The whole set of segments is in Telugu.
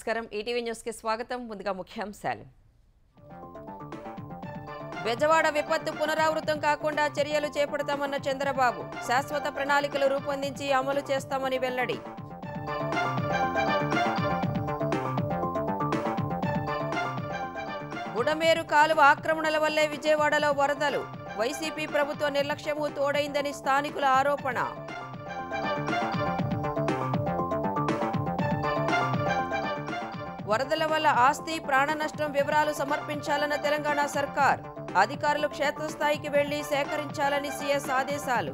నమస్కారం ఈటీవీ న్యూస్ కి స్వాగతం ముందుగా ముఖ్యాంశాలు బెజవాడ విపత్తు పునరావృతం కాకుండా చర్యలు చేపడతామన్న చంద్రబాబు శాశ్వత ప్రణాళికలు రూపొందించి అమలు చేస్తామని వెల్లడి బుడమేరు కాలువ ఆక్రమణల వల్లే విజయవాడలో వరదలు వైసీపీ ప్రభుత్వ నిర్లక్ష్యము తోడైందని స్థానికుల ఆరోపణ వరదల వల్ల ఆస్తి ప్రాణ నష్టం వివరాలు సమర్పించాలన్న తెలంగాణ సర్కార్ అధికారులు క్షేత్రస్థాయికి వెళ్లి సేకరించాలని సీఎస్ ఆదేశాలు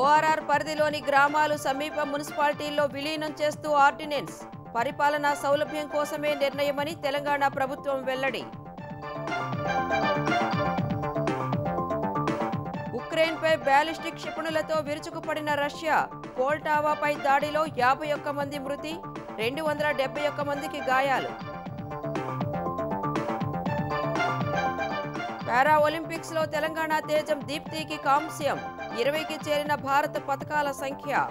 ఓఆర్ఆర్ పరిధిలోని గ్రామాలు సమీప మున్సిపాలిటీల్లో విలీనం చేస్తూ ఆర్డినెన్స్ పరిపాలనా సౌలభ్యం కోసమే నిర్ణయమని తెలంగాణ ప్రభుత్వం వెల్లడి ఉక్రెయిన్పై బ్యాలిస్టిక్ క్షిపణులతో విరుచుకుపడిన రష్యా పోల్టావాపై దాడిలో 51 మంది మృతి 271 మందికి గాయాలు పారా ఒలింపిక్స్ లో తెలంగాణ తేజం దీప్తికి కాంస్యం 20కి చేరిన భారత పతకాల సంఖ్య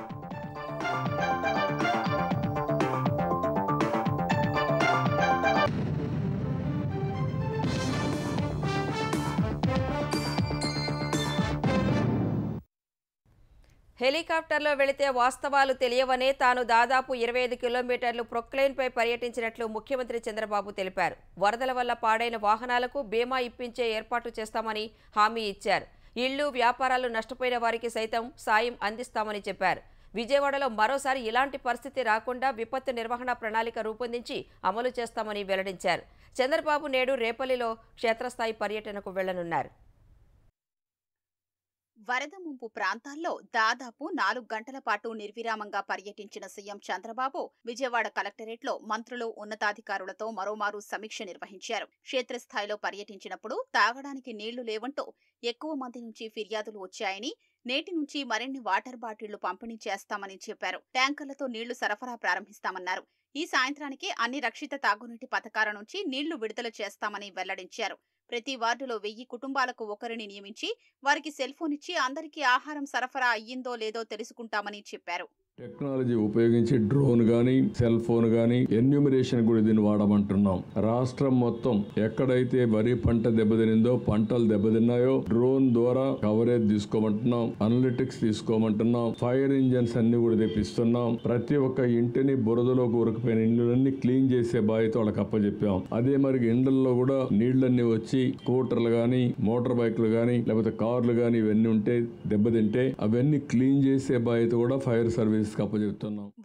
హెలికాప్టర్లో వెళితే వాస్తవాలు తెలియవనే తాను దాదాపు 25 కిలోమీటర్లు ప్రొక్లైన్పై పర్యటించినట్లు ముఖ్యమంత్రి చంద్రబాబు తెలిపారు. వరదల వల్ల పాడైన వాహనాలకు బీమా ఇప్పించే ఏర్పాటు చేస్తామని హామీ ఇచ్చారు. ఇళ్లు వ్యాపారాలు నష్టపోయిన వారికి సైతం సాయం అందిస్తామని చెప్పారు. విజయవాడలో మరోసారి ఇలాంటి పరిస్థితి రాకుండా విపత్తు నిర్వహణ ప్రణాళిక రూపొందించి అమలు చేస్తామని వెల్లడించారు. చంద్రబాబు నేడు రేపల్లిలో క్షేత్రస్థాయి పర్యటనకు వెళ్లనున్నారు. వరద ముంపు ప్రాంతాల్లో దాదాపు 4 గంటల పాటు నిర్విరామంగా పర్యటించిన సీఎం చంద్రబాబు విజయవాడ కలెక్టరేట్లో మంత్రులు ఉన్నతాధికారులతో మరోమారు సమీక్ష నిర్వహించారు. క్షేత్రస్థాయిలో పర్యటించినప్పుడు తాగడానికి నీళ్లు లేవంటూ ఎక్కువ మంది నుంచి ఫిర్యాదులు వచ్చాయని, నేటి నుంచి మరిన్ని వాటర్ బాటిళ్లు పంపిణీ చేస్తామని చెప్పారు. ట్యాంకర్లతో నీళ్లు సరఫరా ప్రారంభిస్తామన్నారు. ఈ సాయంత్రానికి అన్ని రక్షిత తాగునీటి పథకాల నుంచి నీళ్లు విడుదల చేస్తామని వెల్లడించారు. ప్రతి వార్డులో 1000 కుటుంబాలకు ఒకరిని నియమించి వారికి సెల్ ఫోన్ ఇచ్చి అందరికీ ఆహారం సరఫరా అయ్యిందో లేదో తెలుసుకుంటామని చెప్పారు. టెక్నాలజీ ఉపయోగించి డ్రోన్ గానీ సెల్ ఫోన్ గానీ ఎన్యూమరేషన్ కూడా దీన్ని వాడమంటున్నాం. రాష్ట్రం మొత్తం ఎక్కడైతే వరి పంట దెబ్బతినిందో, పంటలు దెబ్బతిన్నాయో డ్రోన్ ద్వారా కవరేజ్ తీసుకోమంటున్నాం, అనలిటిక్స్ తీసుకోమంటున్నాం, ఫైర్ ఇంజన్స్ అన్ని కూడా తెప్పిస్తున్నాం. ప్రతి ఒక్క ఇంటిని బురదలో కూరుకుపోయిన ఇళ్లన్నీ క్లీన్ చేసే బాధ్యత వాళ్ళకి అప్పచెప్పాం. అదే మరి ఇండ్లలో కూడా నీళ్లన్నీ వచ్చి స్కూటర్లు గానీ మోటార్ బైక్లు గానీ లేకపోతే కార్లు గానీ ఇవన్నీ ఉంటే దెబ్బతింటే అవన్నీ క్లీన్ చేసే బాధ్యత కూడా ఫైర్ సర్వీస్.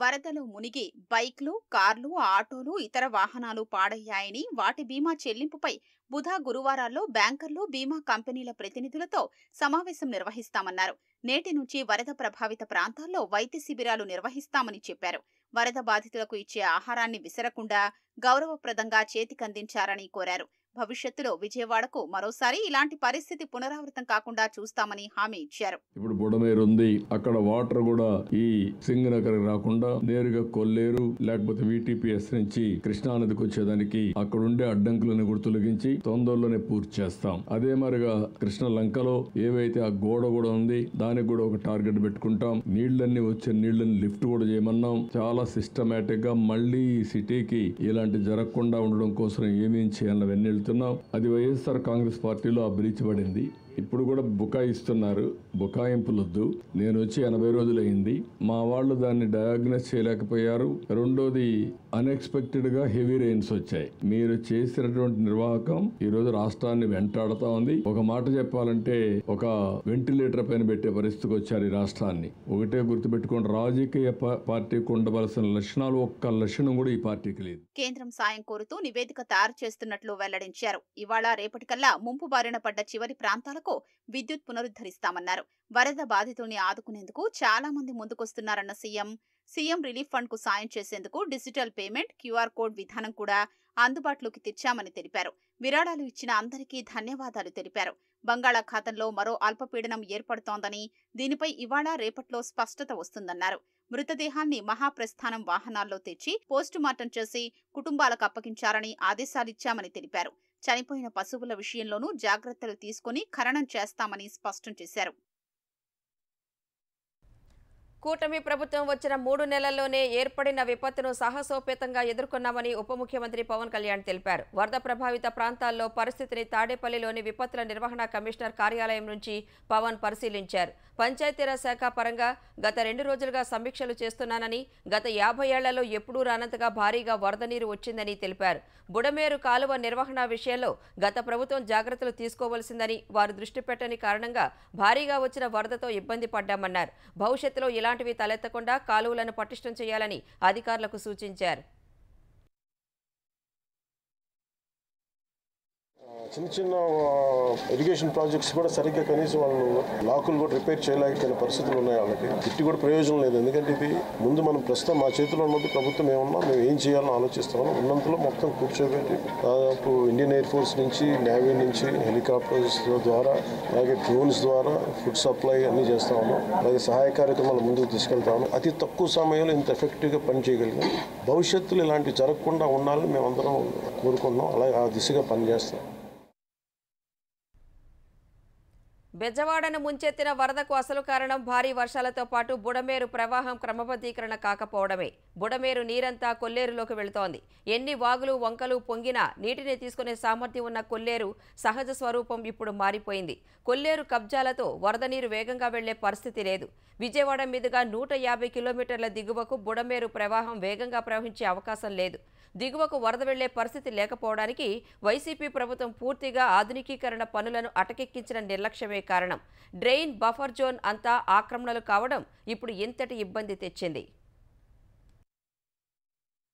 వరదలో మునిగి బైక్లు, కార్లు, ఆటోలు, ఇతర వాహనాలు పాడయ్యాయని వాటి బీమా చెల్లింపుపై బుధ, గురువారాల్లో బ్యాంకర్లు, బీమా కంపెనీల ప్రతినిధులతో సమావేశం నిర్వహిస్తామన్నారు. నేటి నుంచి వరద ప్రభావిత ప్రాంతాల్లో వైద్య శిబిరాలు నిర్వహిస్తామని చెప్పారు. వరద బాధితులకు ఇచ్చే ఆహారాన్ని విసరకుండా గౌరవప్రదంగా చేతికందించారని కోరారు. భవిష్యత్తులో విజయవాడకు మరోసారి ఇలాంటి పరిస్థితి పునరావృతం కాకుండా చూస్తామని హామీ ఇచ్చారు. ఇప్పుడు బుడమేరు ఉంది, అక్కడ వాటర్ కూడా ఈ సింగనగర్ రాకుండా నేరుగా కొల్లేరు లేకపోతే VTPS నుంచి కృష్ణానదికి వచ్చేదానికి అక్కడ ఉండే అడ్డంకులను కూడా తొలగించి తొందరలోనే పూర్తి చేస్తాం. అదే మరిగా కృష్ణ లంకలో ఏవైతే ఆ గోడ కూడా ఉంది దానికి కూడా ఒక టార్గెట్ పెట్టుకుంటాం. నీళ్లన్నీ వచ్చే నీళ్లని లిఫ్ట్ కూడా చేయమన్నాం. చాలా సిస్టమేటిక్ గా మళ్ళీ ఈ సిటీకి ఇలాంటి జరగకుండా ఉండడం కోసం ఏమేం చేయాలని వెళ్తున్నాం. అది వైఎస్ఆర్ కాంగ్రెస్ పార్టీలో ఆ బ్రీచ్ పడింది. ఇప్పుడు కూడా బుకాయిస్తున్నారు. బుకాయింపులొద్దు. నేను వచ్చి 80 రోజులైంది. మా వాళ్ళు దాన్ని డయాగ్నోస్ చేయలేకపోయారు. రెండోది అన్ఎక్స్పెక్టెడ్ గా హెవీ రెయిన్స్ వచ్చాయి. మీరు చేసినటువంటి నిర్వాహకం ఈ రోజు రాష్ట్రాన్ని వెంటాడుతా ఉంది. ఒక మాట చెప్పాలంటే ఒక వెంటిలేటర్ పైన పెట్టే పరిస్థితికి వచ్చారు ఈ రాష్ట్రాన్ని. ఒకటే గుర్తుపెట్టుకోండి, రాజకీయ పార్టీకి ఉండవలసిన లక్షణాలు ఒక్క లక్షణం కూడా ఈ పార్టీకి లేదు. కేంద్రం సాయం కోరుతూ నివేదిక తయారు చేస్తున్నట్లు వెల్లడించారు. ఇవాళ రేపటికల్లా ముంపు బారిన పడ్డ చివరి ప్రాంతాలకు విద్యుత్ పునరుద్ధరిస్తామన్నారు. వరద బాధితుల్ని ఆదుకునేందుకు చాలా మంది ముందుకొస్తున్నారన్న సీఎం రిలీఫ్ ఫండ్ కు సాయం చేసేందుకు డిజిటల్ పేమెంట్, QR కోడ్ విధానం కూడా అందుబాటులోకి తెచ్చామని తెలిపారు. విరాళాలు ఇచ్చిన అందరికీ ధన్యవాదాలు తెలిపారు. బంగాళాఖాతంలో మరో అల్పపీడనం ఏర్పడుతోందని, దీనిపై ఇవాళ రేపట్లో స్పష్టత వస్తుందన్నారు. మృతదేహాన్ని మహాప్రస్థానం వాహనాల్లో తెచ్చి పోస్టుమార్టం చేసి కుటుంబాలకు అప్పగించారని ఆదేశాలిచ్చామని తెలిపారు. చనిపోయిన పశువుల విషయంలోనూ జాగ్రత్తలు తీసుకుని ఖననం చేస్తామని స్పష్టం చేశారు. కూటమి ప్రభుత్వం వచ్చిన 3 నెలల్లోనే ఏర్పడిన విపత్తును సాహసోపేతంగా ఎదుర్కొన్నామని ఉప ముఖ్యమంత్రి పవన్ కళ్యాణ్ తెలిపారు. వరద ప్రభావిత ప్రాంతాల్లో పరిస్థితిని తాడేపల్లిలోని విపత్తుల నిర్వహణ కమిషనర్ కార్యాలయం నుంచి పవన్ పరిశీలించారు. పంచాయతీరాజ్ శాఖ పరంగా గత 2 రోజులుగా సమీక్షలు చేస్తున్నానని, గత 50 ఏళ్లలో ఎప్పుడూ రానంతగా భారీగా వరద నీరు వచ్చిందని తెలిపారు. బుడమేరు కాలువ నిర్వహణ విషయంలో గత ప్రభుత్వం జాగ్రత్తలు తీసుకోవాల్సిందని, వారు దృష్టి పెట్టని కారణంగా భారీగా వచ్చిన వరదతో ఇబ్బంది పడ్డామన్నారు. భవిష్యత్తులో ఇలాంటివి తలెత్తకుండా కాలువలను పటిష్టం చేయాలని అధికారులకు సూచించారు. చిన్న చిన్న ఇరిగేషన్ ప్రాజెక్ట్స్ కూడా సరిగ్గా కనీసం వాళ్ళు లాకులు కూడా రిపేర్ చేయలేకపోయిన పరిస్థితులు ఉన్నాయి. వాళ్ళకి ఇట్టి కూడా ప్రయోజనం లేదు. ఎందుకంటే ఇది ముందు మనం ప్రస్తుతం మా చేతిలో ఉన్నది ప్రభుత్వం ఏమన్నా మేము ఏం చేయాలని ఆలోచిస్తామో ఉన్నంతలో మొత్తం కూర్చోబెట్టి దాదాపు ఇండియన్ ఎయిర్ ఫోర్స్ నుంచి, నేవీ నుంచి, హెలికాప్టర్స్ ద్వారా, అలాగే డ్రోన్స్ ద్వారా ఫుడ్ సప్లై అన్నీ చేస్తా ఉన్నాం. అలాగే సహాయ కార్యక్రమాలు ముందుకు తీసుకెళ్తా ఉన్నాం. అతి తక్కువ సమయంలో ఇంత ఎఫెక్టివ్గా పనిచేయగలిగాం. భవిష్యత్తులో ఇలాంటివి జరగకుండా ఉండాలని మేమందరం కోరుకుంటున్నాం. అలాగే ఆ దిశగా పనిచేస్తాం. బెజవాడను ముంచెత్తిన వరదకు అసలు కారణం భారీ వర్షాలతో పాటు బుడమేరు ప్రవాహం క్రమబద్ధీకరణ కాకపోవడమే. బుడమేరు నీరంతా కొల్లేరులోకి వెళుతోంది. ఎన్ని వాగులు వంకలు పొంగినా నీటిని తీసుకునే సామర్థ్యం ఉన్న కొల్లేరు సహజ స్వరూపం ఇప్పుడు మారిపోయింది. కొల్లేరు కబ్జాలతో వరద నీరు వేగంగా వెళ్లే పరిస్థితి లేదు. విజయవాడ మీదుగా 150 కిలోమీటర్ల దిగువకు బుడమేరు ప్రవాహం వేగంగా ప్రవహించే అవకాశం లేదు. దిగువకు వరద వెళ్లే పరిస్థితి లేకపోవడానికి వైసీపీ ప్రభుత్వం పూర్తిగా ఆధునికీకరణ పనులను అటకెక్కించిన నిర్లక్ష్యమే కారణం. డ్రెయిన్ బఫర్ జోన్ అంతా ఆక్రమణలు కావడం ఇప్పుడు ఇంతటి ఇబ్బంది తెచ్చింది.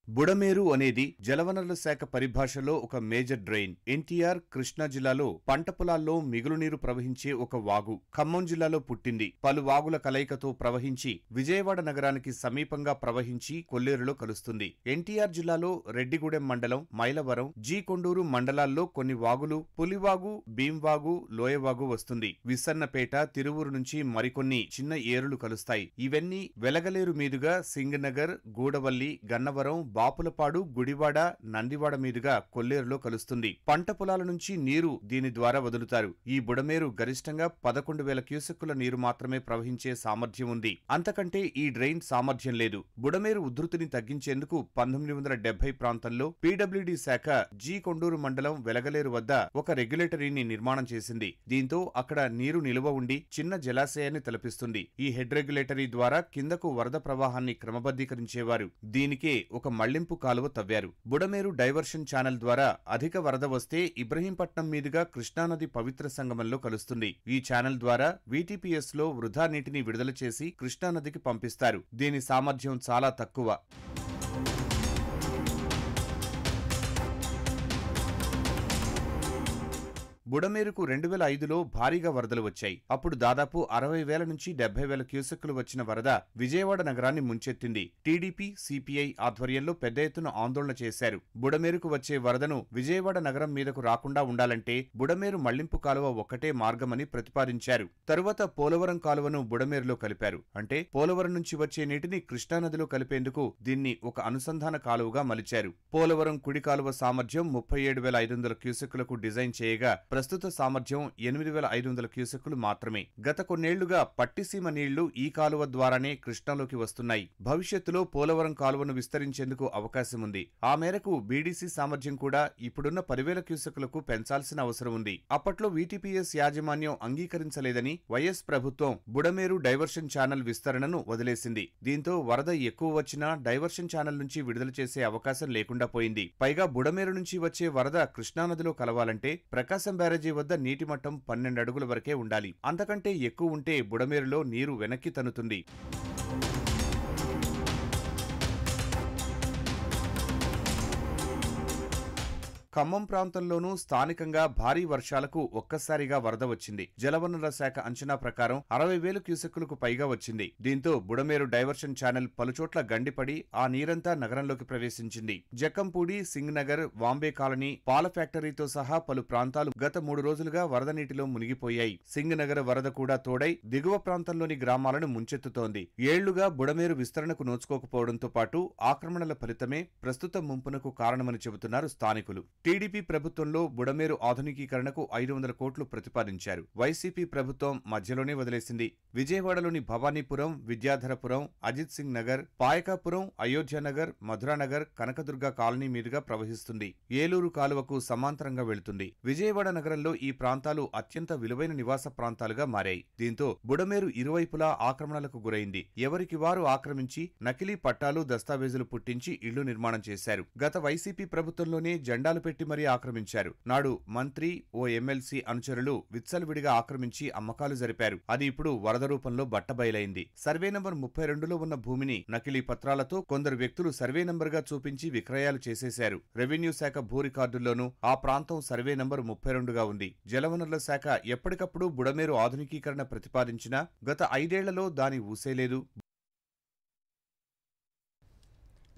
బుడమేరు అనేది జలవనరుల శాఖ పరిభాషలో ఒక మేజర్ డ్రెయిన్. ఎన్టీఆర్ కృష్ణా జిల్లాలో పంట పొలాల్లో మిగులునీరు ప్రవహించే ఒక వాగు. ఖమ్మం జిల్లాలో పుట్టింది. పలు వాగుల కలయికతో ప్రవహించి విజయవాడ నగరానికి సమీపంగా ప్రవహించి కొల్లేరులో కలుస్తుంది. ఎన్టీఆర్ జిల్లాలో రెడ్డిగూడెం మండలం, మైలవరం, జీ కొండూరు మండలాల్లో కొన్ని వాగులు పులివాగు, భీంవాగు, లోయవాగు వస్తుంది. విసన్నపేట, తిరువూరు నుంచి మరికొన్ని చిన్న ఏరులు కలుస్తాయి. ఇవన్నీ వెలగలేరు మీదుగా సింగనగర్, గూడవల్లి, గన్నవరం, బాపులపాడు, గుడివాడ, నందివాడ మీదుగా కొల్లేరులో కలుస్తుంది. పంట పొలాల నుంచి నీరు దీని ద్వారా వదులుతారు. ఈ బుడమేరు గరిష్టంగా 11,000 క్యూసెక్కుల నీరు మాత్రమే ప్రవహించే సామర్థ్యం ఉంది. అంతకంటే ఈ డ్రెయిన్ సామర్థ్యం లేదు. బుడమేరు ఉధృతిని తగ్గించేందుకు 1970 ప్రాంతంలో పీడబ్ల్యూడీ శాఖ జీ కొండూరు మండలం వెలగలేరు వద్ద ఒక రెగ్యులేటరీని నిర్మాణం చేసింది. దీంతో అక్కడ నీరు నిలువ ఉండి చిన్న జలాశయాన్ని తలపిస్తుంది. ఈ హెడ్ రెగ్యులేటరీ ద్వారా కిందకు వరద ప్రవాహాన్ని క్రమబద్ధీకరించేవారు. దీనికే ఒక మళ్లింపు కాలువ తవ్వారు. బుడమేరు డైవర్షన్ ఛానల్ ద్వారా అధిక వరద వస్తే ఇబ్రహీంపట్నం మీదుగా కృష్ణానది పవిత్ర సంగమంలో కలుస్తుంది. ఈ ఛానల్ ద్వారా వీటీపీఎస్ లో వృధా నీటిని విడుదల చేసి కృష్ణానదికి పంపిస్తారు. దీని సామర్థ్యం చాలా తక్కువ. బుడమేరుకు 2005లో భారీగా వరదలు వచ్చాయి. అప్పుడు దాదాపు 60,000 నుంచి 70,000 క్యూసెక్కులు వచ్చిన వరద విజయవాడ నగరాన్ని ముంచెత్తింది. టీడీపీ, సిపిఐ ఆధ్వర్యంలో పెద్ద ఎత్తున ఆందోళన చేశారు. బుడమేరుకు వచ్చే వరదను విజయవాడ నగరం మీదకు రాకుండా ఉండాలంటే బుడమేరు మళ్లింపు కాలువ ఒక్కటే మార్గమని ప్రతిపాదించారు. తరువాత పోలవరం కాలువను బుడమేరులో కలిపారు. అంటే పోలవరం నుంచి వచ్చే నీటిని కృష్ణానదిలో కలిపేందుకు దీన్ని ఒక అనుసంధాన కాలువగా మలిచారు. పోలవరం కుడి కాలువ సామర్థ్యం 37,500 క్యూసెక్కులకు డిజైన్ చేయగా ప్రస్తుత సామర్థ్యం 8,500 క్యూసెక్కులు మాత్రమే. గత కొన్నేళ్లుగా పట్టిసీమ నీళ్లు ఈ కాలువ ద్వారానే కృష్ణాలోకి వస్తున్నాయి. భవిష్యత్తులో పోలవరం కాలువను విస్తరించేందుకు అవకాశం ఉంది. ఆ మేరకు బీడీసీ సామర్థ్యం కూడా ఇప్పుడున్న 10,000 క్యూసెక్కులకు పెంచాల్సిన అవసరం ఉంది. అప్పట్లో వీటీపీఎస్ యాజమాన్యం అంగీకరించలేదని వైఎస్ ప్రభుత్వం బుడమేరు డైవర్షన్ ఛానల్ విస్తరణను వదిలేసింది. దీంతో వరద ఎక్కువ వచ్చినా డైవర్షన్ ఛానల్ నుంచి విడుదల చేసే అవకాశం లేకుండా పోయింది. పైగా బుడమేరు నుంచి వచ్చే వరద కృష్ణానదిలో కలవాలంటే ప్రకాశం బ్యారేజీ వద్ద నీటి మట్టం 12 అడుగుల వరకే ఉండాలి. అంతకంటే ఎక్కువ ఉంటే బుడమేరులో నీరు వెనక్కి తన్నుతుంది. ఖమ్మం ప్రాంతంలోనూ స్థానికంగా భారీ వర్షాలకు ఒక్కసారిగా వరద వచ్చింది. జలవనరుల శాఖ అంచనా ప్రకారం 60,000 క్యూసెక్కులకు పైగా వచ్చింది. దీంతో బుడమేరు డైవర్షన్ ఛానల్ పలుచోట్ల గండిపడి ఆ నీరంతా నగరంలోకి ప్రవేశించింది. జక్కంపూడి, సింగ్నగర్, వాంబే కాలనీ, పాల ఫ్యాక్టరీతో సహా పలు ప్రాంతాలు గత 3 రోజులుగా వరద నీటిలో మునిగిపోయాయి. సింగ్నగర్ వరద కూడా తోడై దిగువ ప్రాంతంలోని గ్రామాలను ముంచెత్తుతోంది. ఏళ్లుగా బుడమేరు విస్తరణకు నోచుకోకపోవడంతో పాటు ఆక్రమణల ఫలితమే ప్రస్తుత ముంపునకు కారణమని చెబుతున్నారు స్థానికులు. టీడీపీ ప్రభుత్వంలో బుడమేరు ఆధునికీకరణకు 500 కోట్లు ప్రతిపాదించారు. వైసీపీ ప్రభుత్వం మధ్యలోనే వదిలేసింది. విజయవాడలోని భవానీపురం, విద్యాధరపురం, అజిత్ సింగ్ నగర్, పాయకాపురం, అయోధ్యనగర్, మధురానగర్, కనకదుర్గ కాలనీ మీదుగా ప్రవహిస్తుంది. ఏలూరు కాలువకు సమాంతరంగా వెళుతుంది. విజయవాడ నగరంలో ఈ ప్రాంతాలు అత్యంత విలువైన నివాస ప్రాంతాలుగా మారాయి. దీంతో బుడమేరు ఇరువైపులా ఆక్రమణలకు గురైంది. ఎవరికి వారు ఆక్రమించి నకిలీ పట్టాలు, దస్తావేజులు పుట్టించి ఇళ్లు నిర్మాణం చేశారు. గత వైసీపీ ప్రభుత్వంలోనే జెండాలు పెట్టి మరీ ఆక్రమించారు. నాడు మంత్రి, ఓ ఎమ్మెల్సీ అనుచరులు విచ్చలవిడిగా ఆక్రమించి అమ్మకాలు జరిపారు. అది ఇప్పుడు వరద రూపంలో బట్టబయలైంది. సర్వే నంబర్ 32లో ఉన్న భూమిని నకిలీ పత్రాలతో కొందరు వ్యక్తులు సర్వే నంబర్గా చూపించి విక్రయాలు చేసేశారు. రెవెన్యూ శాఖ భూ రికార్డుల్లోనూ ఆ ప్రాంతం సర్వే నంబర్ 32గా ఉంది. జలవనరుల శాఖ ఎప్పటికప్పుడు బుడమేరు ఆధునికీకరణ ప్రతిపాదించినా గత 5 ఏళ్లలో దాని ఊసేలేదు.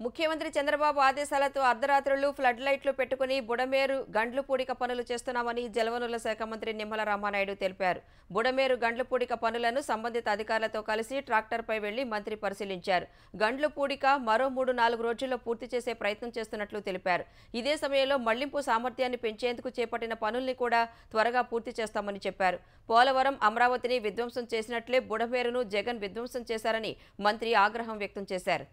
ముఖ్యమంత్రి చంద్రబాబు ఆదేశాలతో అర్ధరాత్రులు ఫ్లడ్ లైట్లు పెట్టుకుని బుడమేరు గండ్లు పూడిక పనులు చేస్తున్నామని జలవనరుల శాఖ మంత్రి నిమ్మల రామానాయుడు తెలిపారు. బుడమేరు గండ్లు పూడిక పనులను సంబంధిత అధికారులతో కలిసి ట్రాక్టర్పై వెళ్లి మంత్రి పరిశీలించారు. గండ్లు పూడిక మరో 3-4 రోజుల్లో పూర్తి చేసే ప్రయత్నం చేస్తున్నట్లు తెలిపారు. ఇదే సమయంలో మళ్లింపు సామర్థ్యాన్ని పెంచేందుకు చేపట్టిన పనుల్ని కూడా త్వరగా పూర్తి చేస్తామని చెప్పారు. పోలవరం, అమరావతిని విధ్వంసం చేసినట్లే బుడమేరును జగన్ విధ్వంసం చేశారని మంత్రి ఆగ్రహం వ్యక్తం చేశారు.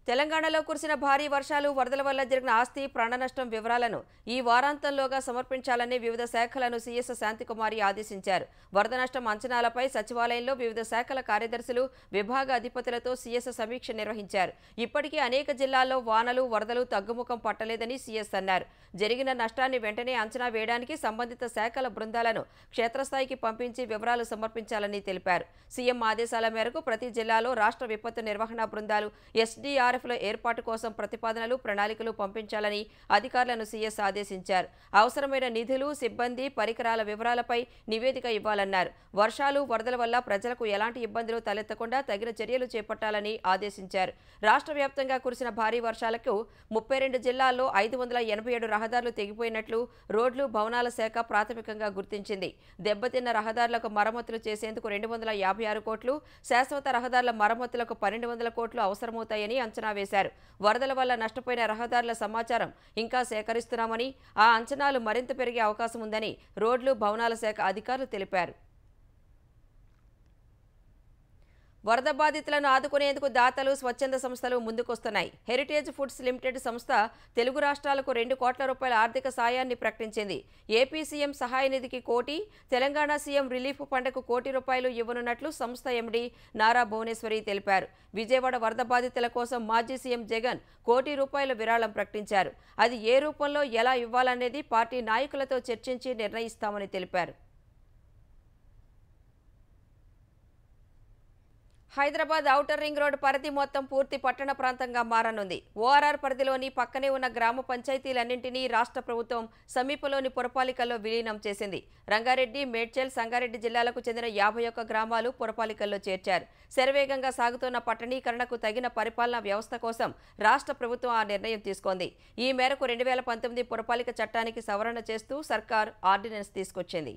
తెలంగాణలో కురిసిన భారీ వర్షాలు, వరదల వల్ల జరిగిన ఆస్తి, ప్రాణ నష్టం వివరాలను ఈ వారాంతంలోగా సమర్పించాలని వివిధ శాఖలను సీఎస్ శాంతికుమారి ఆదేశించారు. వరద నష్టం అంచనాలపై సచివాలయంలో వివిధ శాఖల కార్యదర్శులు, విభాగ అధిపతులతో సీఎస్ సమీక్ష నిర్వహించారు. ఇప్పటికీ అనేక జిల్లాల్లో వానలు, వరదలు తగ్గుముఖం పట్టలేదని సీఎస్ అన్నారు. జరిగిన నష్టాన్ని వెంటనే అంచనా వేయడానికి సంబంధిత శాఖల బృందాలను క్షేత్రస్థాయికి పంపించి వివరాలు సమర్పించాలని తెలిపారు. సీఎం ఆదేశాల మేరకు ప్రతి జిల్లాలో రాష్ట్ర విపత్తు నిర్వహణ బృందాలు, ఎస్డీఆర్ఎఫ్ల ఏర్పాటు కోసం ప్రతిపాదనలు, ప్రణాళికలు పంపించాలని అధికారులను సీఎస్ ఆదేశించారు. అవసరమైన నిధులు, సిబ్బంది, పరికరాల వివరాలపై నివేదిక ఇవ్వాలన్నారు. వర్షాలు, వరదల వల్ల ప్రజలకు ఎలాంటి ఇబ్బందులు తలెత్తకుండా తగిన చర్యలు చేపట్టాలని ఆదేశించారు. రాష్ట్ర వ్యాప్తంగా కురిసిన భారీ వర్షాలకు 32 జిల్లాల్లో 587 రహదారులు తెగిపోయినట్లు రోడ్లు, భవనాల శాఖ ప్రాథమికంగా గుర్తించింది. దెబ్బతిన్న రహదారులకు మరమ్మతులు చేసేందుకు 256 కోట్లు, శాశ్వత రహదారుల మరమ్మతులకు 1200 కోట్లు అవసరమవుతాయని అంచనా వేశారు. వరదల వల్ల నష్టపోయిన రహదారుల సమాచారం ఇంకా సేకరిస్తున్నామని, ఆ అంచనాలు మరింత పెరిగే అవకాశం ఉందని రోడ్లు, భవనాల శాఖ అధికారులు తెలిపారు. వరద బాధితులను ఆదుకునేందుకు దాతలు, స్వచ్ఛంద సంస్థలు ముందుకొస్తున్నాయి. హెరిటేజ్ ఫుడ్స్ లిమిటెడ్ సంస్థ తెలుగు రాష్ట్రాలకు 2 కోట్ల రూపాయల ఆర్థిక సాయాన్ని ప్రకటించింది. ఏపీ సీఎం సహాయ నిధికి 1 కోటి, తెలంగాణ సీఎం రిలీఫ్ ఫండ్కు 1 కోటి రూపాయలు ఇవ్వనున్నట్లు సంస్థ ఎండీ నారా భువనేశ్వరి తెలిపారు. విజయవాడ వరద బాధితుల కోసం మాజీ సీఎం జగన్ 1 కోటి రూపాయల విరాళం ప్రకటించారు. అది ఏ రూపంలో ఎలా ఇవ్వాలనేది పార్టీ నాయకులతో చర్చించి నిర్ణయిస్తామని తెలిపారు. హైదరాబాద్ ఔటర్ రింగ్ రోడ్ పరిధి మొత్తం పూర్తి పట్టణ ప్రాంతంగా మారనుంది. ఓఆర్ఆర్ పరిధిలోని పక్కనే ఉన్న గ్రామ పంచాయతీలన్నింటినీ రాష్ట్ర ప్రభుత్వం సమీపంలోని పురపాలికల్లో విలీనం చేసింది. రంగారెడ్డి, మేడ్చల్, సంగారెడ్డి జిల్లాలకు చెందిన 51 గ్రామాలు పురపాలికల్లో చేర్చారు. శరవేగంగా సాగుతున్న పట్టణీకరణకు తగిన పరిపాలనా వ్యవస్థ కోసం రాష్ట్ర ప్రభుత్వం ఆ నిర్ణయం తీసుకుంది. ఈ మేరకు 2019 పురపాలిక చట్టానికి సవరణ చేస్తూ సర్కార్ ఆర్డినెన్స్ తీసుకొచ్చింది.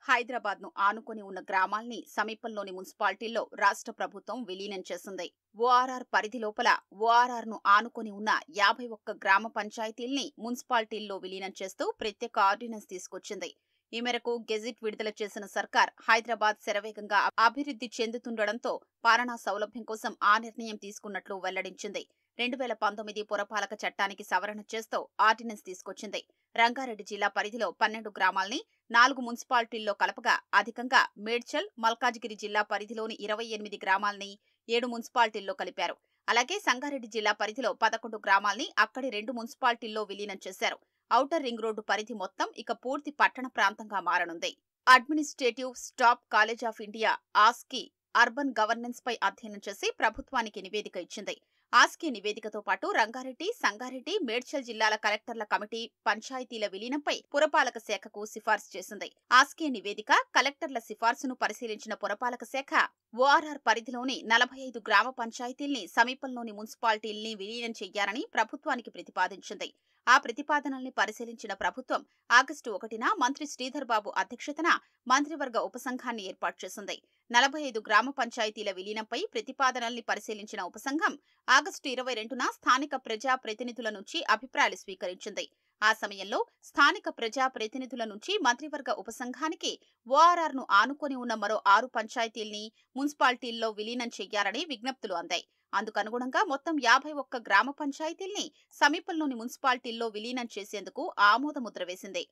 హైదరాబాద్ ను ఆనుకొని ఉన్న గ్రామాల్ని సమీపంలోని మున్సిపాలిటీల్లో రాష్ట్ర ప్రభుత్వం విలీనం చేసింది. ఓఆర్ఆర్ పరిధి లోపల ఓఆర్ఆర్ ను ఆనుకొని ఉన్న 51 గ్రామ పంచాయతీల్ని మున్సిపాలిటీల్లో విలీనం చేస్తూ ప్రత్యేక ఆర్డినెన్స్ తీసుకొచ్చింది. ఈ మేరకు గెజిట్ విడుదల చేసిన సర్కార్ హైదరాబాద్ శరవేగంగా అభివృద్ధి చెందుతుండటంతో పాలనా సౌలభ్యం కోసం ఆ నిర్ణయం తీసుకున్నట్లు వెల్లడించింది. 2019 పురపాలక చట్టానికి సవరణ చేస్తూ ఆర్డినెన్స్ తీసుకొచ్చింది. రంగారెడ్డి జిల్లా పరిధిలో 12 గ్రామాల్ని 4 మున్సిపాలిటీల్లో కలపగా అధికంగా మేడ్చల్, మల్కాజిగిరి జిల్లా పరిధిలోని 28 గ్రామాల్ని 7 మున్సిపాలిటీల్లో కలిపారు. అలాగే సంగారెడ్డి జిల్లా పరిధిలో 11 గ్రామాల్ని అక్కడి 2 మున్సిపాలిటీల్లో విలీనం చేశారు. ఔటర్ రింగ్ రోడ్డు పరిధి మొత్తం ఇక పూర్తి పట్టణ ప్రాంతంగా మారనుంది. Administrative staff college of India ASCI urban governance పై అధ్యయనం చేసి ప్రభుత్వానికి నివేదిక ఇచ్చింది. ఆస్కీ నివేదికతో పాటు రంగారెడ్డి, సంగారెడ్డి, మేడ్చల్ జిల్లాల కలెక్టర్ల కమిటీ పంచాయతీల విలీనంపై పురపాలక శాఖకు సిఫార్సు చేసింది. ఆస్కీ నివేదిక, కలెక్టర్ల సిఫార్సును పరిశీలించిన పురపాలక శాఖ ఓఆర్ఆర్ పరిధిలోని 45 గ్రామ పంచాయతీల్ని సమీపంలోని మున్సిపాలిటీల్ని విలీనం చెయ్యాలని ప్రభుత్వానికి ప్రతిపాదించింది. ఆ ప్రతిపాదనల్ని పరిశీలించిన ప్రభుత్వం ఆగస్టు 1న మంత్రి శ్రీధర్ బాబు అధ్యక్షతన మంత్రివర్గ ఉపసంఘాన్ని ఏర్పాటు చేసింది. 45 గ్రామ పంచాయతీల విలీనంపై ప్రతిపాదనల్ని పరిశీలించిన ఉపసంఘం ఆగస్టు 22న స్థానిక ప్రజా ప్రతినిధుల నుంచి అభిప్రాయాలు స్వీకరించింది. ఆ సమయంలో స్థానిక ప్రజా ప్రతినిధుల నుంచి మంత్రివర్గ ఉపసంఘానికి ఓఆర్ఆర్ను ఆనుకొని ఉన్న మరో 6 పంచాయతీల్ని మున్సిపాలిటీల్లో విలీనం చెయ్యాలని విజ్ఞప్తులు అందాయి. అందుకనుగుణంగా మొత్తం 51 గ్రామ పంచాయతీల్ని సమీపంలోని మున్సిపాలిటీల్లో విలీనం చేసేందుకు ఆమోదముద్ర వేసింది.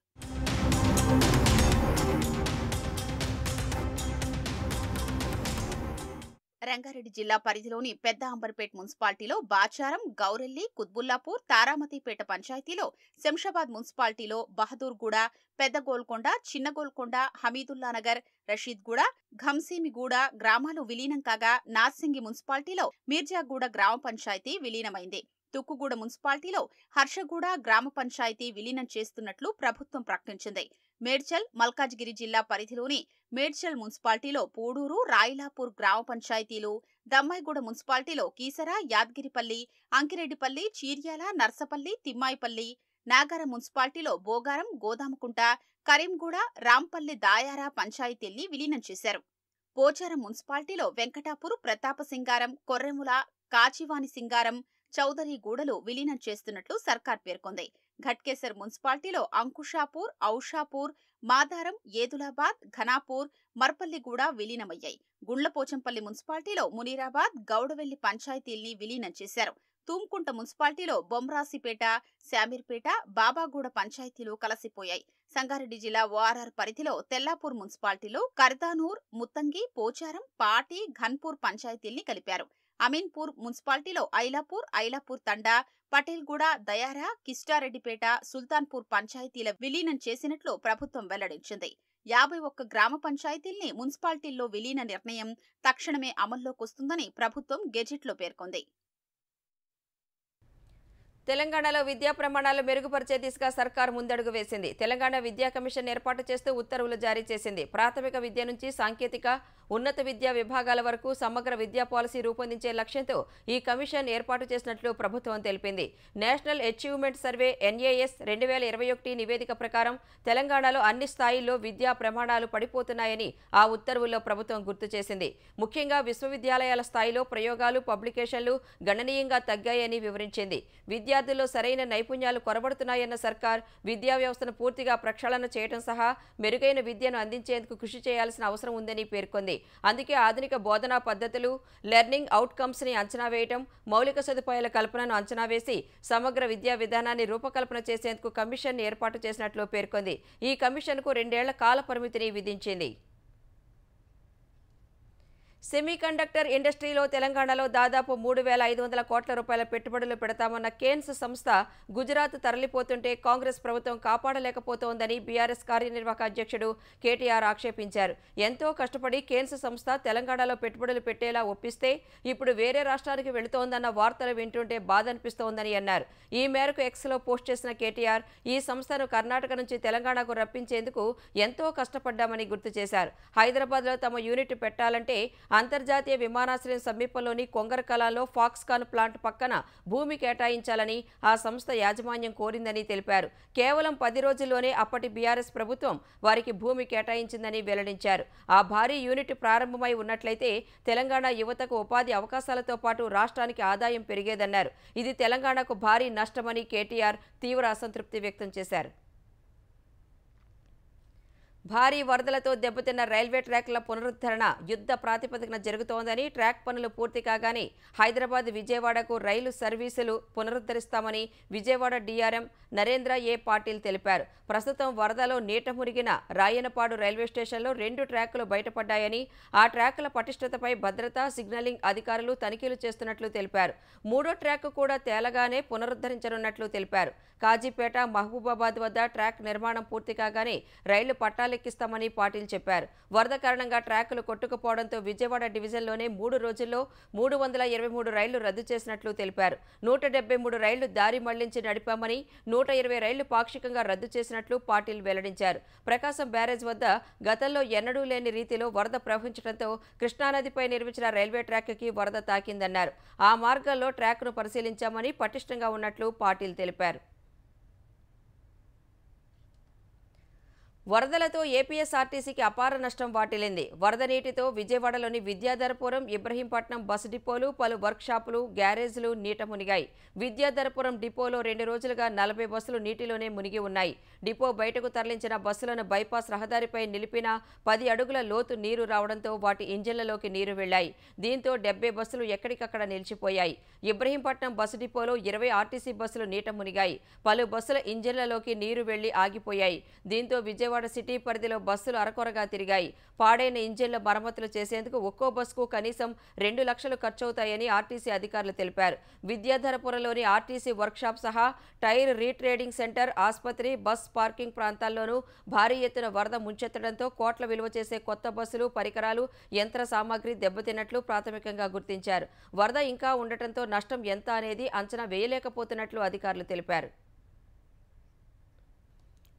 రంగారెడ్డి జిల్లా పరిధిలోని పెద్ద అంబర్పేట్ మున్సిపాలిటీలో బాచారం, గౌరెల్లి, కుత్బుల్లాపూర్, తారామతిపేట పంచాయతీలో, శంషాబాద్ మున్సిపాలిటీలో బహదూర్గూడ, పెద్ద గోల్కొండ, చిన్న గోల్కొండ, హమీదుల్లానగర్, రషీద్గూడ, ఘంసీమిగూడ గ్రామాలు విలీనం కాగా నార్సింగి మున్సిపాలిటీలో మీర్జాగూడ గ్రామ పంచాయతీ విలీనమైంది. తుక్కుగూడ మున్సిపాలిటీలో హర్షగూడ గ్రామ పంచాయతీ విలీనం చేస్తున్నట్లు ప్రభుత్వం ప్రకటించింది. మేడ్చల్, మల్కాజ్గిరి జిల్లా పరిధిలోని మేడ్చల్ మున్సిపాలిటీలో పూడూరు, రాయిలాపూర్ గ్రామ పంచాయతీలు, దమ్మాయిగూడ మున్సిపాలిటీలో కీసర, యాద్గిరిపల్లి, అంకిరెడ్డిపల్లి, చీర్యాల, నర్సపల్లి, తిమ్మాయిపల్లి, నాగారం మున్సిపాలిటీలో బోగారం, గోదాముకుంట, కరీంగూడ, రాంపల్లి, దాయారా పంచాయతీల్ని విలీనం చేశారు. పోచారం మున్సిపాలిటీలో వెంకటాపూర్, ప్రతాపసింగారం, కొర్రెముల, కాచివాని సింగారం, చౌదరిగూడలు విలీనం చేస్తున్నట్లు సర్కార్ పేర్కొంది. ఘట్కేసర్ మున్సిపాలిటీలో అంకుషాపూర్, ఔషాపూర్, మాదారం, ఏదులాబాద్, ఘనాపూర్, మర్పల్లిగూడ విలీనమయ్యాయి. గుండ్లపోచంపల్లి మున్సిపాలిటీలో మునీరాబాద్, గౌడవెల్లి పంచాయతీల్ని విలీనం చేశారు. తూంకుంట మున్సిపాలిటీలో బొమ్రాసిపేట, శామీర్పేట, బాబాగూడ పంచాయతీలు కలసిపోయాయి. సంగారెడ్డి జిల్లా ఓఆర్ఆర్ పరిధిలో తెల్లాపూర్ మున్సిపాలిటీలో కర్దానూర్, ముత్తంగి, పోచారం, పాటి, ఘన్పూర్ పంచాయతీల్ని కలిపారు. అమీన్పూర్ మున్సిపాలిటీలో ఐలాపూర్ తండా, పటేల్గూడ, దయారా, కిస్టారెడ్డిపేట, సుల్తాన్పూర్ పంచాయతీల విలీనం చేసినట్లు ప్రభుత్వం వెల్లడించింది. 51 గ్రామ పంచాయతీల్ని మున్సిపాలిటీల్లో విలీన నిర్ణయం తక్షణమే అమల్లోకొస్తుందని ప్రభుత్వం గెజిట్లో పేర్కొంది. తెలంగాణలో విద్యా ప్రమాణాలు మెరుగుపరిచే దిశగా సర్కార్ ముందడుగు వేసింది. తెలంగాణ విద్యా కమిషన్ ఏర్పాటు చేస్తూ ఉత్తర్వులు జారీ చేసింది. ప్రాథమిక విద్య నుంచి సాంకేతిక, ఉన్నత విద్యా విభాగాల వరకు సమగ్ర విద్యా పాలసీ రూపొందించే లక్ష్యంతో ఈ కమిషన్ ఏర్పాటు చేసినట్లు ప్రభుత్వం తెలిపింది. నేషనల్ అచీవ్మెంట్ సర్వే NAS 2021 నివేదిక ప్రకారం తెలంగాణలో అన్ని స్థాయిల్లో విద్యా ప్రమాణాలు పడిపోతున్నాయని ఆ ఉత్తర్వుల్లో ప్రభుత్వం గుర్తు చేసింది. ముఖ్యంగా విశ్వవిద్యాలయాల స్థాయిలో ప్రయోగాలు, పబ్లికేషన్లు గణనీయంగా తగ్గాయని వివరించింది. విద్యార్థుల్లో సరైన నైపుణ్యాలు కొరబడుతున్నాయన్న సర్కార్ విద్యా వ్యవస్థను పూర్తిగా ప్రక్షాళన చేయడం సహా మెరుగైన విద్యను అందించేందుకు కృషి చేయాల్సిన అవసరం ఉందని పేర్కొంది. అందుకే ఆధునిక బోధనా పద్ధతులు, లెర్నింగ్ అవుట్కమ్స్ ని అంచనా వేయటం, మౌలిక సదుపాయాల కల్పనను అంచనా వేసి సమగ్ర విద్యా విధానాన్ని రూపకల్పన చేసేందుకు కమిషన్ ఏర్పాటు చేసినట్లు పేర్కొంది. ఈ కమిషన్కు 2 ఏళ్ల కాల పరిమితిని విధించింది. సెమీకండక్టర్ ఇండస్ట్రీలో తెలంగాణలో దాదాపు 3,500 కోట్ల రూపాయల పెట్టుబడులు పెడతామన్న కేన్స్ సంస్థ గుజరాత్ తరలిపోతుంటే కాంగ్రెస్ ప్రభుత్వం కాపాడలేకపోతోందని బీఆర్ఎస్ కార్యనిర్వాహక అధ్యక్షుడు కేటీఆర్ ఆక్షేపించారు. ఎంతో కష్టపడి కేన్స్ సంస్థ తెలంగాణలో పెట్టుబడులు పెట్టేలా ఒప్పిస్తే ఇప్పుడు వేరే రాష్ట్రానికి వెళుతోందన్న వార్తలు వింటుంటే బాధ అనిపిస్తోందని అన్నారు. ఈ మేరకు ఎక్స్లో పోస్ట్ చేసిన కేటీఆర్ ఈ సంస్థను కర్ణాటక నుంచి తెలంగాణకు రప్పించేందుకు ఎంతో కష్టపడ్డామని గుర్తు చేశారు. హైదరాబాద్లో తమ యూనిట్ పెట్టాలంటే అంతర్జాతీయ విమానాశ్రయం సమీపంలోని కొంగరకలాలో ఫాక్స్కాన్ ప్లాంట్ పక్కన భూమి కేటాయించాలని ఆ సంస్థ యాజమాన్యం కోరిందని తెలిపారు. కేవలం 10 రోజుల్లోనే అప్పటి బీఆర్ఎస్ ప్రభుత్వం వారికి భూమి కేటాయించిందని వెల్లడించారు. ఆ భారీ యూనిట్ ప్రారంభమై ఉన్నట్లయితే తెలంగాణ యువతకు ఉపాధి అవకాశాలతో పాటు రాష్ట్రానికి ఆదాయం పెరిగేదన్నారు. ఇది తెలంగాణకు భారీ నష్టమని కేటీఆర్ తీవ్ర అసంతృప్తి వ్యక్తం చేశారు. భారీ వరదలతో దెబ్బతిన్న రైల్వే ట్రాక్ల పునరుద్ధరణ యుద్ధ ప్రాతిపదికన జరుగుతోందని, ట్రాక్ పనులు పూర్తి కాగానే హైదరాబాద్ విజయవాడకు రైలు సర్వీసులు పునరుద్ధరిస్తామని విజయవాడ DRM నరేంద్ర ఏ పాటిల్ తెలిపారు. ప్రస్తుతం వరదలో నీట మురిగిన రాయనపాడు రైల్వే స్టేషన్లో 2 ట్రాకులు బయటపడ్డాయని, ఆ ట్రాకుల పటిష్టతపై భద్రతా, సిగ్నలింగ్ అధికారులు తనిఖీలు చేస్తున్నట్లు తెలిపారు. 3వ ట్రాక్ కూడా తేలగానే పునరుద్ధరించనున్నట్లు తెలిపారు. కాజీపేట, మహబూబాబాద్ వద్ద ట్రాక్ నిర్మాణం పూర్తి కాగానే రైళ్లు పట్టాలెక్కిస్తామని పాటిల్ చెప్పారు. వరద కారణంగా ట్రాకులు కొట్టుకుపోవడంతో విజయవాడ డివిజన్లోనే 3 రోజుల్లో 323 రైళ్లు రద్దు చేసినట్లు తెలిపారు. 173 రైళ్లు దారి మళ్లించి నడిపామని, 120 రైళ్లు పాక్షికంగా రద్దు చేసినట్లు పాటిల్ వెల్లడించారు. ప్రకాశం బ్యారేజ్ వద్ద గతంలో ఎన్నడూ లేని రీతిలో వరద ప్రవహించడంతో కృష్ణానదిపై నిర్మించిన రైల్వే ట్రాక్కి వరద తాకిందన్నారు. ఆ మార్గంలో ట్రాక్ను పరిశీలించామని, పటిష్టంగా ఉన్నట్లు పాటిల్ తెలిపారు. వరదలతో ఏపీఎస్ఆర్టీసీకి అపార నష్టం వాటిల్లింది. వరద నీటితో విజయవాడలోని విద్యాధరపురం, ఇబ్రహీంపట్నం బస్సు డిపోలు, పలు వర్క్షాపులు, గ్యారేజ్లు నీట మునిగాయి. విద్యాధరపురం డిపోలో 2 రోజులుగా 40 బస్సులు నీటిలోనే మునిగి ఉన్నాయి. డిపో బయటకు తరలించిన బస్సులను బైపాస్ రహదారిపై నిలిపిన 10 అడుగుల లోతు నీరు రావడంతో వాటి ఇంజిన్లలోకి నీరు వెళ్లాయి. దీంతో 70 బస్సులు ఎక్కడికక్కడ నిలిచిపోయాయి. ఇబ్రహీంపట్నం బస్సు డిపోలో 20 ఆర్టీసీ బస్సులు నీట మునిగాయి. పలు బస్సుల ఇంజిన్లలోకి నీరు వెళ్లి ఆగిపోయాయి. దీంతో విజయవాడ సిటీ పరిధిలో బస్సులు అరకొరగా తిరిగాయి. పాడైన ఇంజిన్ల మరమ్మతులు చేసేందుకు ఒక్కో బస్సుకు కనీసం 2 లక్షలు ఖర్చవుతాయని ఆర్టీసీ అధికారులు తెలిపారు. విద్యాధరపురంలోని ఆర్టీసీ వర్క్షాప్ సహా టైర్ రీట్రేడింగ్ సెంటర్, ఆసుపత్రి, బస్ పార్కింగ్ ప్రాంతాల్లోనూ భారీ ఎత్తున వరద ముంచెత్తడంతో కోట్ల విలువ చేసే కొత్త బస్సులు, పరికరాలు, యంత్ర సామాగ్రి దెబ్బతిన్నట్లు ప్రాథమికంగా గుర్తించారు. వరద ఇంకా ఉండటంతో నష్టం ఎంత అనేది అంచనా వేయలేకపోతున్నట్లు అధికారులు తెలిపారు.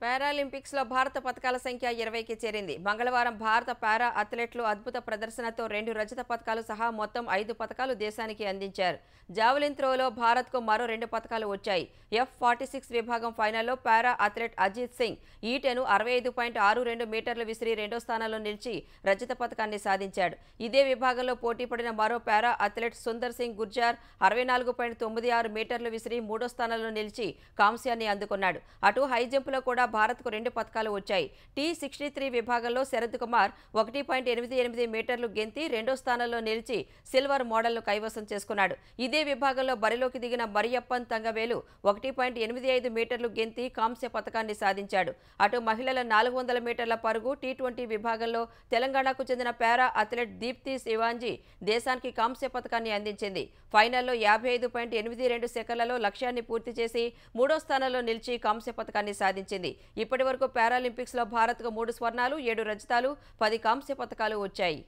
పారాలింపిక్స్లో భారత పతకాల సంఖ్య 20కి చేరింది. మంగళవారం భారత పారా అథ్లెట్లు అద్భుత ప్రదర్శనతో 2 రజత పతకాలు సహా మొత్తం 5 పతకాలు దేశానికి అందించారు. జావెలిన్ త్రోలో భారత్కు మరో 2 పతకాలు వచ్చాయి. F46 విభాగం ఫైనల్లో పారా అథ్లెట్ అజిత్ సింగ్ ఈటెను 65.62 మీటర్లు విసిరి 2వ స్థానంలో నిలిచి రజత పతకాన్ని సాధించాడు. ఇదే విభాగంలో పోటీపడిన మరో పారా అథ్లెట్ సుందర్ సింగ్ గుర్జార్ 64.96 మీటర్లు విసిరి 3వ స్థానంలో నిలిచి కాంస్యాన్ని అందుకున్నాడు. అటు హై జంప్లో కూడా భారత్కు 2 పతకాలు వచ్చాయి. T63 విభాగంలో శరత్ కుమార్ 1.88 మీటర్లు గెంతి 2వ స్థానంలో నిలిచి సిల్వర్ మోడల్ను కైవసం చేసుకున్నాడు. ఇదే విభాగంలో బరిలోకి దిగిన మరియప్పన్ తంగవేలు 1.85 మీటర్లు గెంతి కాంస్య పతకాన్ని సాధించాడు. అటు మహిళల 400 మీటర్ల పరుగు T20 విభాగంలో తెలంగాణకు చెందిన పారా అథ్లెట్ దీప్తి శివాంజీ దేశానికి కాంస్య పతకాన్ని అందించింది. ఫైనల్లో 55.82 సెకన్లలో లక్ష్యాన్ని పూర్తి చేసి 3వ స్థానంలో నిలిచి కాంస్య పతకాన్ని సాధించింది. ఇప్పటివరకు పారాలింపిక్స్లో భారత్కు 3 స్వర్ణాలు, 7 రజతాలు, 10 కాంస్య పతకాలు వచ్చాయి.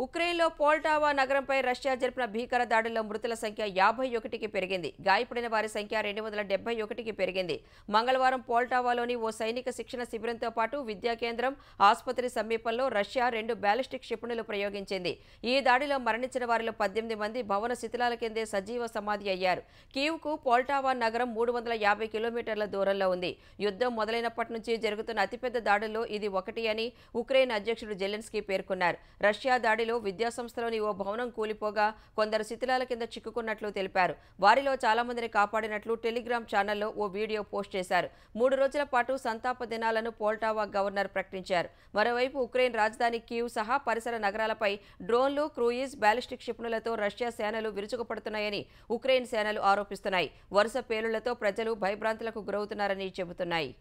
ఉక్రెయిన్లో పోల్టావా నగరంపై రష్యా జరిపిన భీకర దాడుల్లో మృతుల సంఖ్య 51కి పెరిగింది. గాయపడిన వారి సంఖ్య 271కి పెరిగింది. మంగళవారం పోల్టావాలోని ఓ సైనిక శిక్షణ శిబిరంతో పాటు విద్యా కేంద్రం, ఆసుపత్రి సమీపంలో రష్యా 2 బ్యాలిస్టిక్ క్షిపణులు ప్రయోగించింది. ఈ దాడిలో మరణించిన వారిలో 18 మంది భవన శిథిలాల కిందే సజీవ సమాధి అయ్యారు. కీవ్కు పోల్టావా నగరం 350 కిలోమీటర్ల దూరంలో ఉంది. యుద్ధం మొదలైనప్పటి నుంచి జరుగుతున్న అతిపెద్ద దాడుల్లో ఇది ఒకటి అని ఉక్రెయిన్ అధ్యక్షుడు జెలెన్స్కీ పేర్కొన్నారు. రష్యా దాడిలో విద్యాసంస్థలోని ఓ భవనం కూలిపోగా కొందరు శిథిలాల కింద చిక్కుకున్నట్లు తెలిపారు. వారిలో చాలా మందిని కాపాడినట్లు టెలిగ్రామ్ ఛానల్లో ఓ వీడియో పోస్ట్ చేశారు. 3 రోజుల పాటు సంతాప దినాలను పోల్టావా గవర్నర్ ప్రకటించారు. మరోవైపు ఉక్రెయిన్ రాజధాని కీవ్ సహా పరిసర నగరాలపై డ్రోన్లు, క్రూయిజ్, బ్యాలిస్టిక్ క్షిపణులతో రష్యా సేనలు విరుచుకుపడుతున్నాయని ఉక్రెయిన్ సేనలు ఆరోపిస్తున్నాయి. వరుస పేలుళ్లతో ప్రజలు భయభ్రాంతులకు గురవుతున్నారని చెబుతున్నాయి.